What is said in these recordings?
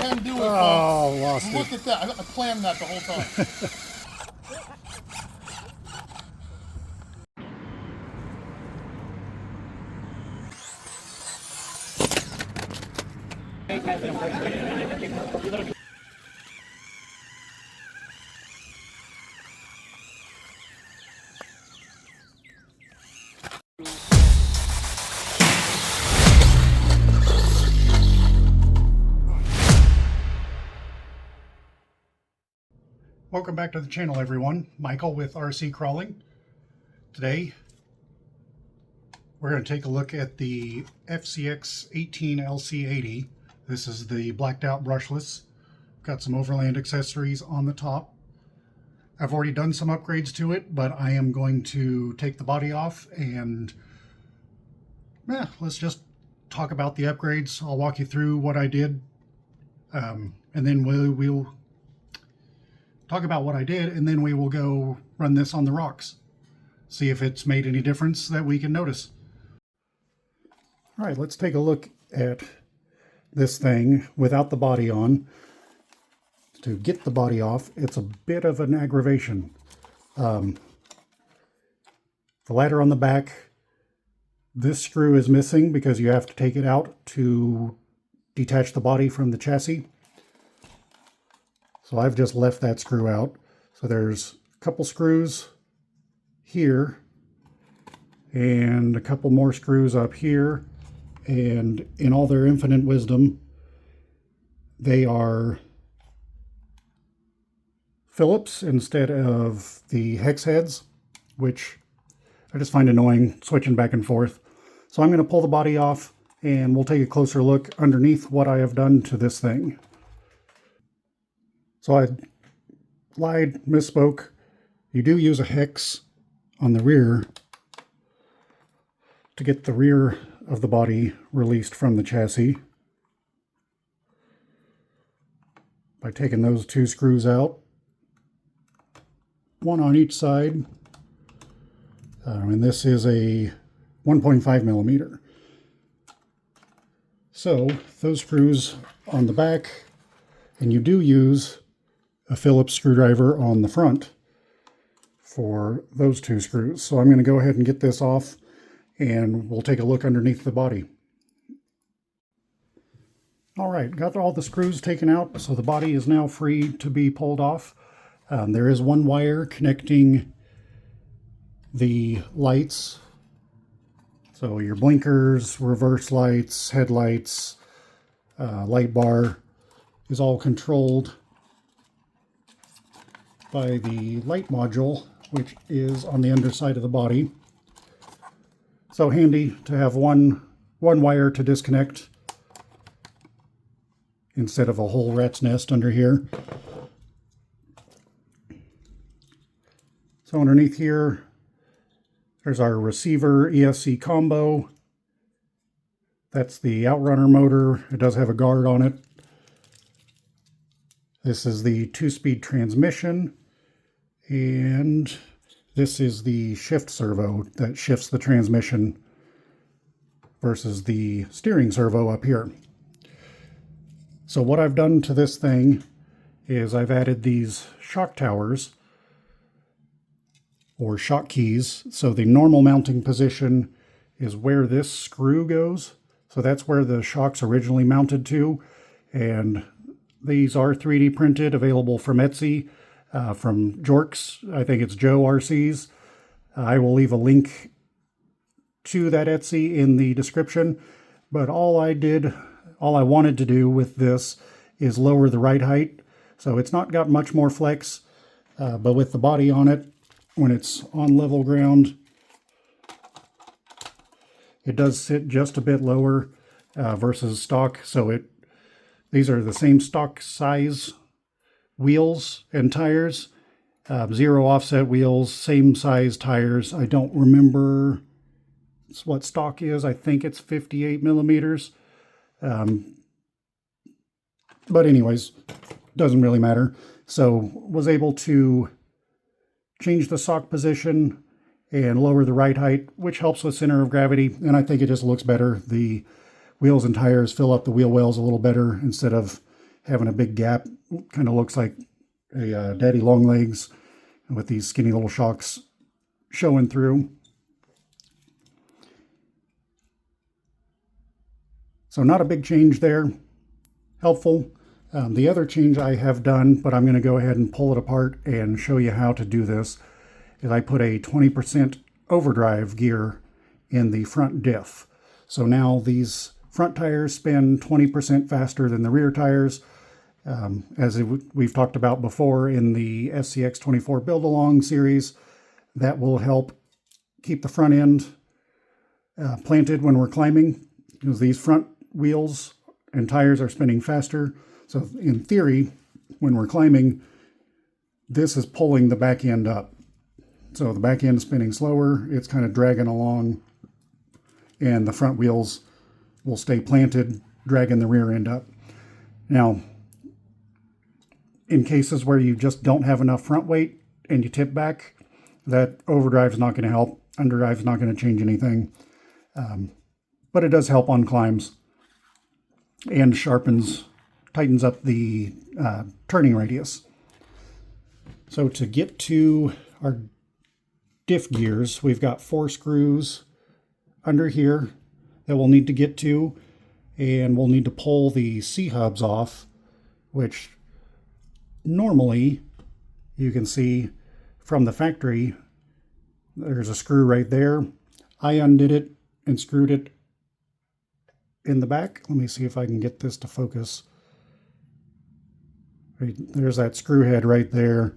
can do it. Oh, lost Look it. at that. I planned that the whole time. Welcome back to the channel, everyone. Michael with RC Crawling. Today, we're going to take a look at the FCX18 LC80. This is the blacked out brushless. Got some overland accessories on the top. I've already done some upgrades to it, but I am going to take the body off and let's just talk about the upgrades. I'll walk you through what I did, and then we'll talk about what I did, and then we will go run this on the rocks. See if it's made any difference that we can notice. All right, let's take a look at this thing without the body on. To get the body off, it's a bit of an aggravation. The ladder on the back, this screw is missing because you have to take it out to detach the body from the chassis. So I've just left that screw out. So there's a couple screws here and a couple more screws up here. And in all their infinite wisdom, they are Phillips instead of the hex heads, which I just find annoying switching back and forth. So I'm going to pull the body off and we'll take a closer look underneath what I have done to this thing. So I lied, misspoke. You do use a hex on the rear to get the rear of the body released from the chassis by taking those two screws out, one on each side. And this is a 1.5 millimeter. So those screws on the back, and you do use a Phillips screwdriver on the front for those two screws. So I'm going to go ahead and get this off and we'll take a look underneath the body. All right, got all the screws taken out, so the body is now free to be pulled off. There is one wire connecting the lights. So your blinkers, reverse lights, headlights, light bar is all controlled by the light module, which is on the underside of the body. So handy to have one wire to disconnect instead of a whole rat's nest under here. So underneath here, there's our receiver ESC combo. That's the Outrunner motor. It does have a guard on it. This is the 2-speed transmission. And this is the shift servo that shifts the transmission versus the steering servo up here. So what I've done to this thing is I've added these shock towers or shock keys. So the normal mounting position is where this screw goes. So that's where the shocks originally mounted to. And these are 3D printed, available from Etsy. From Jorks, I think it's Joe RC's. I will leave a link to that Etsy in the description. But all I wanted to do with this is lower the ride height. So it's not got much more flex, but with the body on it, when it's on level ground, it does sit just a bit lower versus stock. So these are the same stock size wheels and tires, zero offset wheels, same size tires. I don't remember what stock is. I think it's 58 millimeters. But anyways, doesn't really matter. So was able to change the shock position and lower the ride height, which helps with center of gravity. And I think it just looks better. The wheels and tires fill up the wheel wells a little better instead of having a big gap. Kind of looks like a daddy long legs with these skinny little shocks showing through. So not a big change there. Helpful. The other change I have done, but I'm going to go ahead and pull it apart and show you how to do this, is I put a 20% overdrive gear in the front diff. So now these front tires spin 20% faster than the rear tires. We've talked about before in the FCX24 build-along series, that will help keep the front end planted when we're climbing, because these front wheels and tires are spinning faster. So in theory, when we're climbing, this is pulling the back end up. So the back end is spinning slower, it's kind of dragging along, and the front wheels will stay planted, dragging the rear end up. Now, in cases where you just don't have enough front weight and you tip back, that overdrive is not going to help. Underdrive is not going to change anything. But it does help on climbs and tightens up the turning radius. So to get to our diff gears, we've got 4 screws under here that we'll need to get to, and we'll need to pull the C-hubs off, which normally you can see from the factory there's a screw right there. I undid it and screwed it in the back. Let me see if I can get this to focus. There's that screw head right there.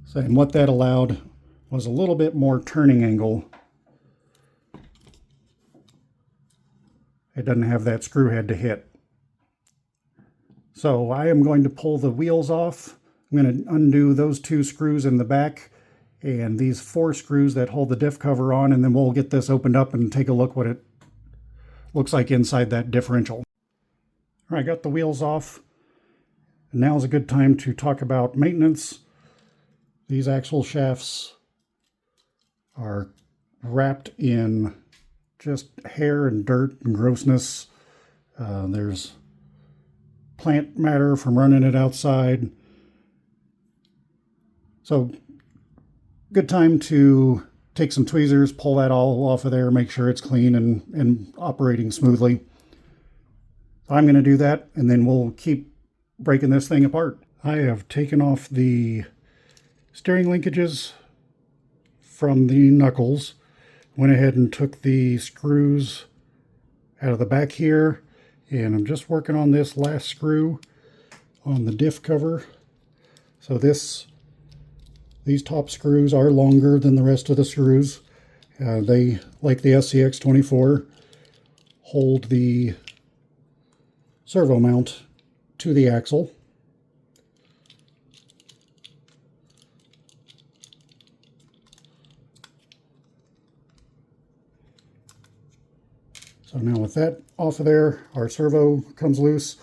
So, and what that allowed was a little bit more turning angle. It doesn't have that screw head to hit. So I am going to pull the wheels off. I'm going to undo those 2 screws in the back and these 4 screws that hold the diff cover on, and then we'll get this opened up and take a look what it looks like inside that differential. All right, got the wheels off. Now is a good time to talk about maintenance. These axle shafts are wrapped in just hair and dirt and grossness. There's plant matter from running it outside. So good time to take some tweezers, pull that all off of there, make sure it's clean and operating smoothly. So I'm going to do that, and then we'll keep breaking this thing apart. I have taken off the steering linkages from the knuckles, went ahead and took the screws out of the back here, and I'm just working on this last screw on the diff cover. So these top screws are longer than the rest of the screws. They, like the FCX24, hold the servo mount to the axle. So now with that off of there, our servo comes loose.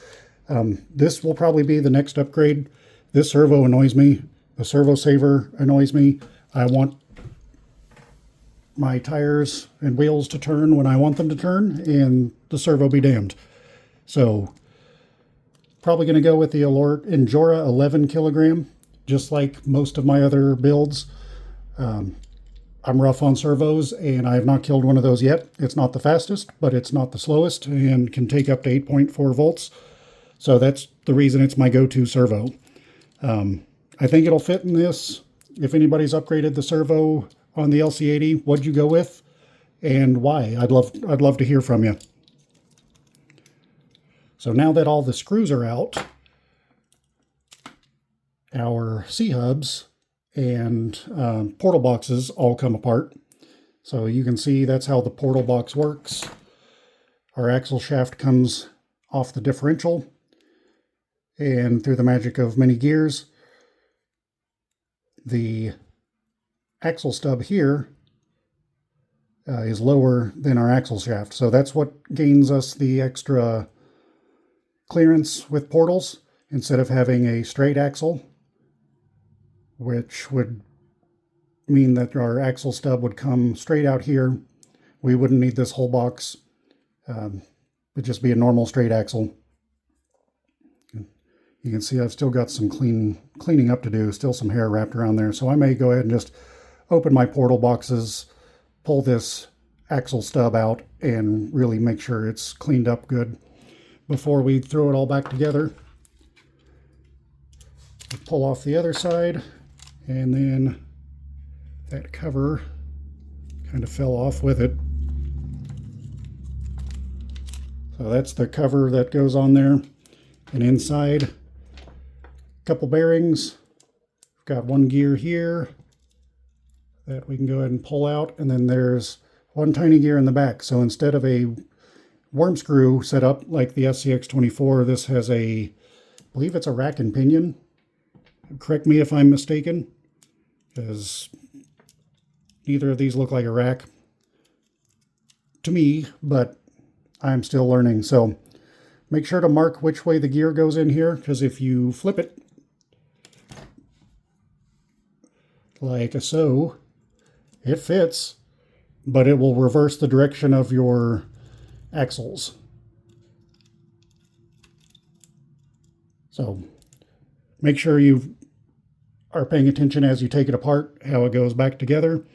This will probably be the next upgrade. This servo annoys me. The servo saver annoys me. I want my tires and wheels to turn when I want them to turn, and the servo be damned. So probably going to go with the Endura 11 kilogram, just like most of my other builds. I'm rough on servos, and I have not killed one of those yet. It's not the fastest, but it's not the slowest, and can take up to 8.4 volts. So that's the reason it's my go-to servo. I think it'll fit in this. If anybody's upgraded the servo on the LC80, what'd you go with and why? I'd love to hear from you. So now that all the screws are out, our C-hubs and portal boxes all come apart. So you can see that's how the portal box works. Our axle shaft comes off the differential, and through the magic of many gears, the axle stub here is lower than our axle shaft. So that's what gains us the extra clearance with portals, instead of having a straight axle, which would mean that our axle stub would come straight out here. We wouldn't need this whole box. It'd just be a normal straight axle. You can see I've still got some cleaning up to do, still some hair wrapped around there. So I may go ahead and just open my portal boxes, pull this axle stub out, and really make sure it's cleaned up good before we throw it all back together. Pull off the other side, and then that cover kind of fell off with it. So that's the cover that goes on there. And inside, a couple bearings. We've got one gear here that we can go ahead and pull out, and then there's one tiny gear in the back. So instead of a worm screw set up like the FCX24, this has I believe it's a rack and pinion. Correct me if I'm mistaken, because neither of these look like a rack to me, but I'm still learning. So make sure to mark which way the gear goes in here, because if you flip it like so, it fits, but it will reverse the direction of your axles. So make sure you are paying attention as you take it apart, how it goes back together.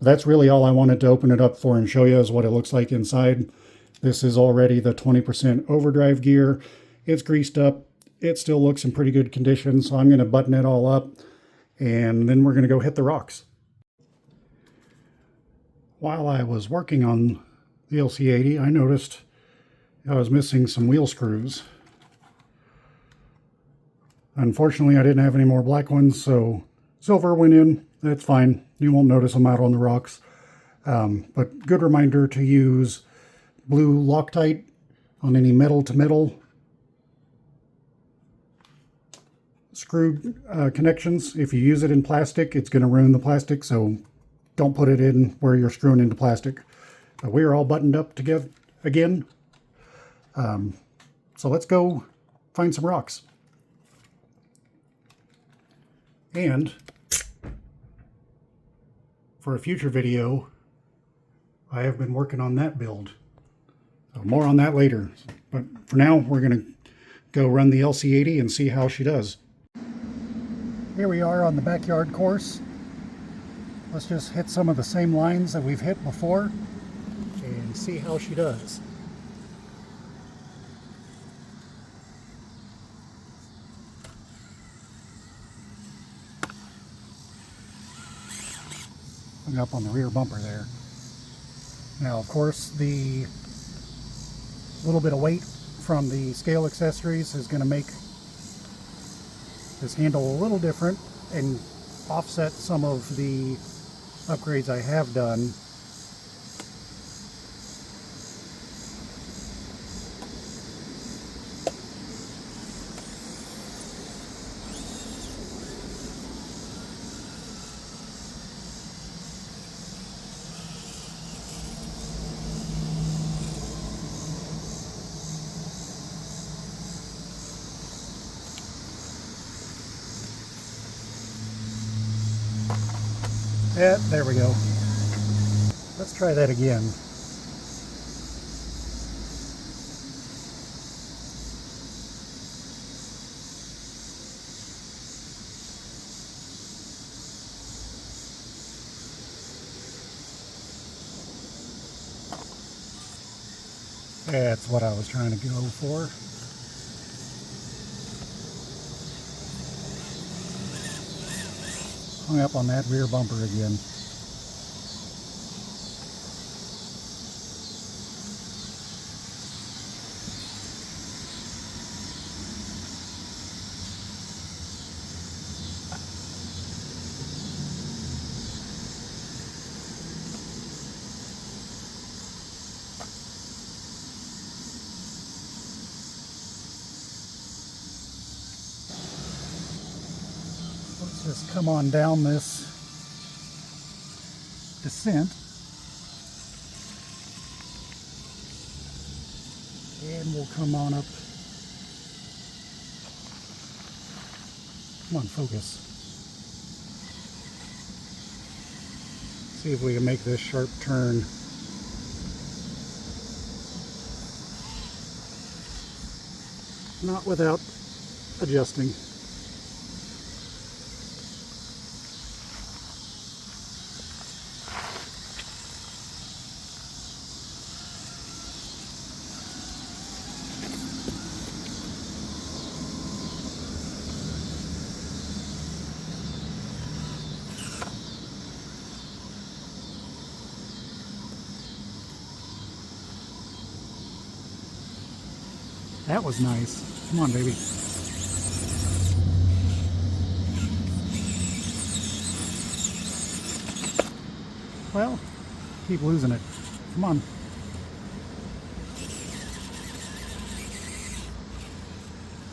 That's really all I wanted to open it up for and show you, is what it looks like inside. This is already the 20% overdrive gear. It's greased up. It still looks in pretty good condition, so I'm going to button it all up, and then we're going to go hit the rocks. While I was working on the LC80, I noticed I was missing some wheel screws. Unfortunately, I didn't have any more black ones, so silver went in. That's fine. You won't notice them out on the rocks. But good reminder to use blue Loctite on any metal-to-metal screw connections. If you use it in plastic, it's going to ruin the plastic, so don't put it in where you're screwing into plastic. We are all buttoned up together again. So let's go find some rocks. And for a future video, I have been working on that build. So more on that later. But for now, we're going to go run the LC80 and see how she does. Here we are on the backyard course. Let's just hit some of the same lines that we've hit before and see how she does. Hung up on the rear bumper there. Now, of course, the little bit of weight from the scale accessories is going to make this handle a little different and offset some of the upgrades I have done. Yeah, there we go. Let's try that again. That's what I was trying to go for. Hung up on that rear bumper again. Let's just come on down this descent, and we'll come on up. Come on, focus. See if we can make this sharp turn. not without adjusting. That was nice. Come on, baby. Well, keep losing it. Come on.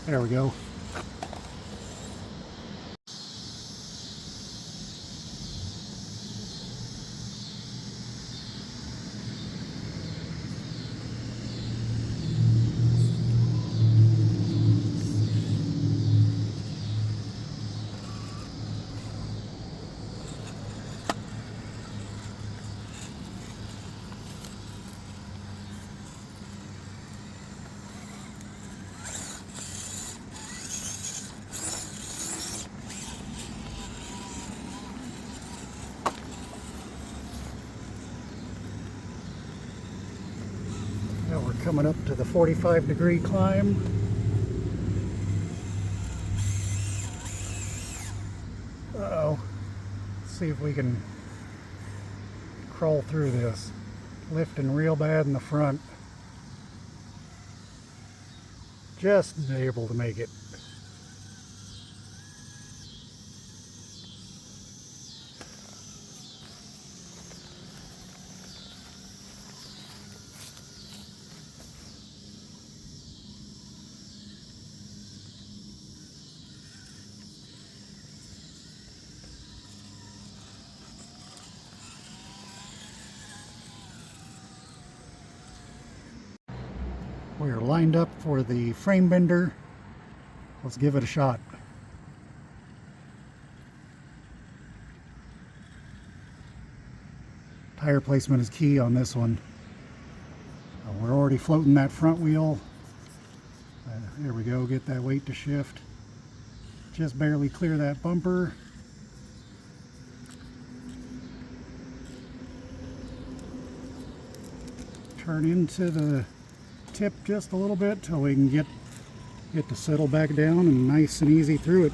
There we go. Now we're coming up to the 45-degree climb. Uh-oh. Let's see if we can crawl through this. Lifting real bad in the front. Just able to make it. We are lined up for the frame bender. Let's give it a shot. Tire placement is key on this one. We're already floating that front wheel. There we go, get that weight to shift. Just barely clear that bumper. Turn into the tip just a little bit till we can get to settle back down and nice and easy through it.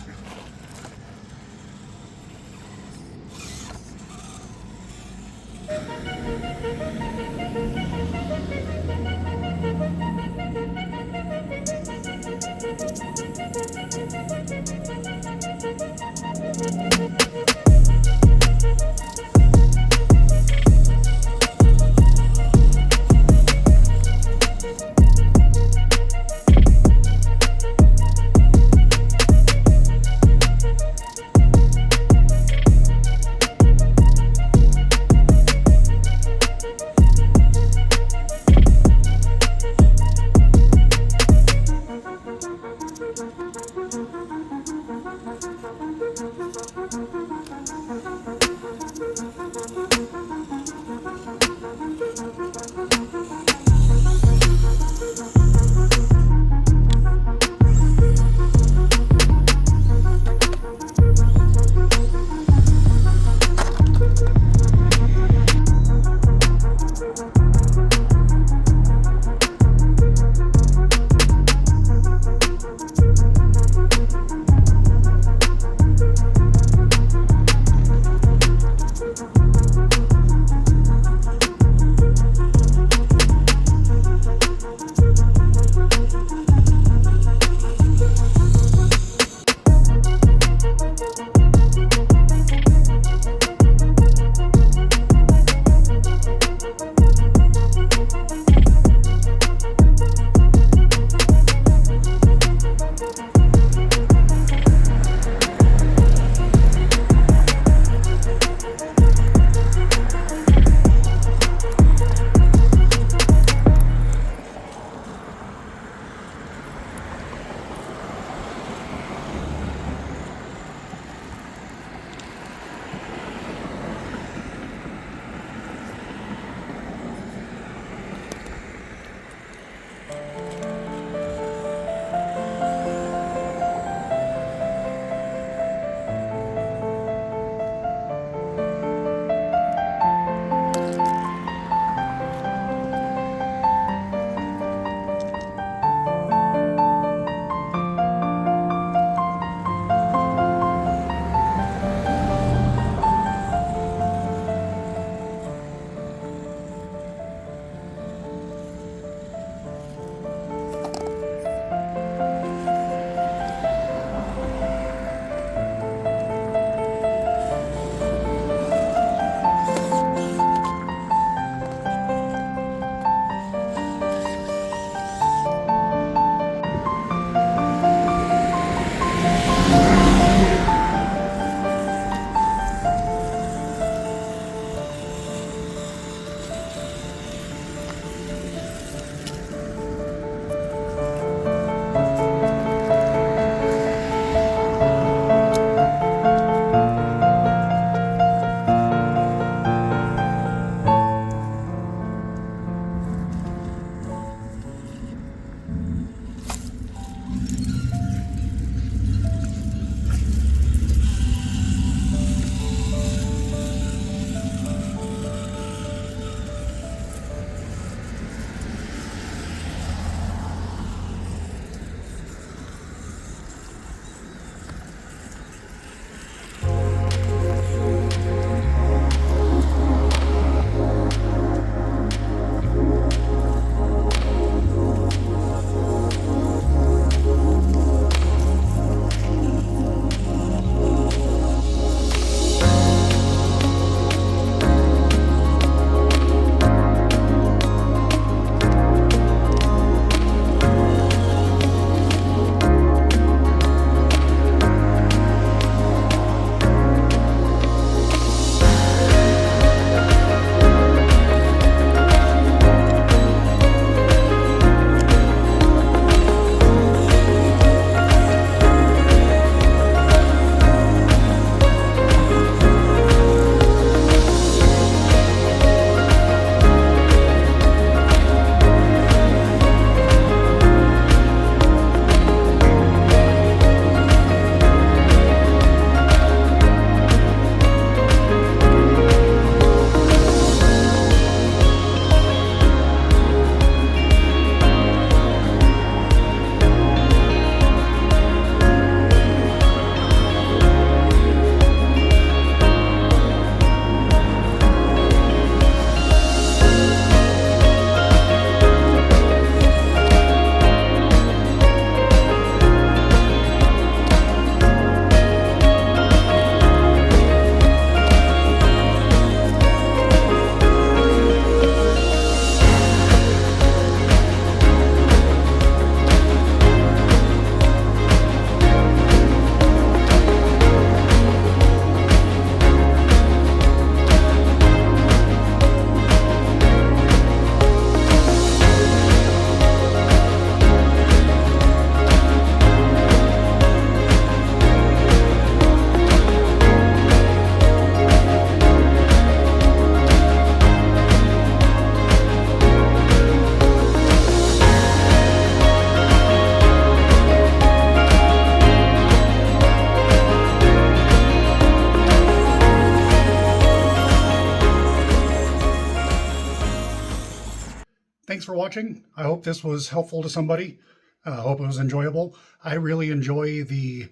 for watching. I hope this was helpful to somebody. I hope it was enjoyable. I really enjoy the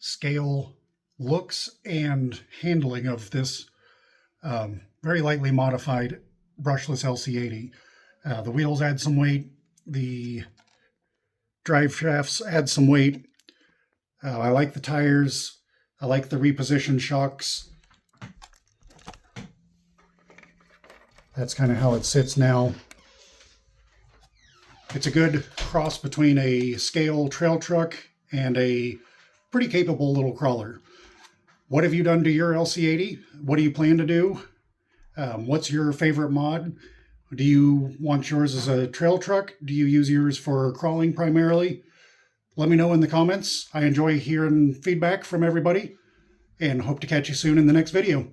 scale, looks, and handling of this very lightly modified brushless LC80. The wheels add some weight. The drive shafts add some weight. I like the tires. I like the repositioned shocks. That's kind of how it sits now. It's a good cross between a scale trail truck and a pretty capable little crawler. What have you done to your LC80? What do you plan to do? What's your favorite mod? Do you want yours as a trail truck? Do you use yours for crawling primarily? Let me know in the comments. I enjoy hearing feedback from everybody and hope to catch you soon in the next video.